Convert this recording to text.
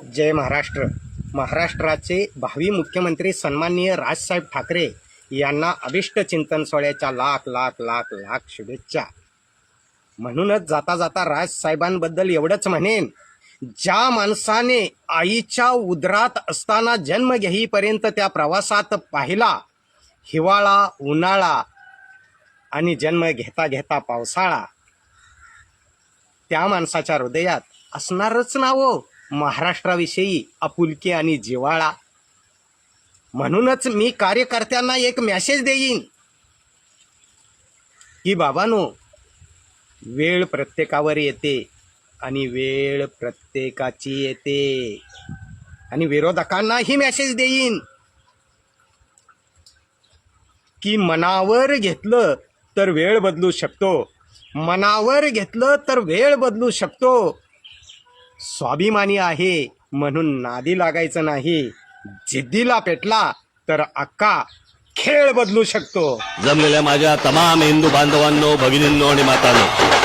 जय महाराष्ट्र. महाराष्ट्राचे भावी मुख्यमंत्री सन्माननीय राजसाहेब ठाकरे यांना अभिष्ट चिंतन सोहळ्याच्या लाख लाख लाख लाख शुभेच्छा. म्हणूनच जाता जाता राजसाहेबांबद्दल एवढंच म्हणेन, ज्या माणसाने आईच्या उदरात असताना जन्म घेईपर्यंत त्या प्रवासात पाहिला हिवाळा, उन्हाळा आणि जन्म घेता घेता पावसाळा, त्या माणसाच्या हृदयात असणारच ना हो महाराष्ट्राविषयी आपुलकी आणि जिव्हाळा. म्हणूनच मी कार्यकर्त्यांना एक मेसेज देईन की बाबांनो, वेळ प्रत्येकावर येते आणि वेळ प्रत्येकाची येते. आणि विरोधकांनाही मेसेज देईन की मनावर घेतलं तर वेळ बदलू शकतो, मनावर घेतलं तर वेळ बदलू शकतो. स्वाभिमानी आहे म्हणून नादी लागायचं नाही, जिद्दीला पेटला तर अख्खा खेळ बदलू शकतो. जमलेल्या माझ्या तमाम हिंदू बांधवांनो, भगिनींनो आणि मातांनो,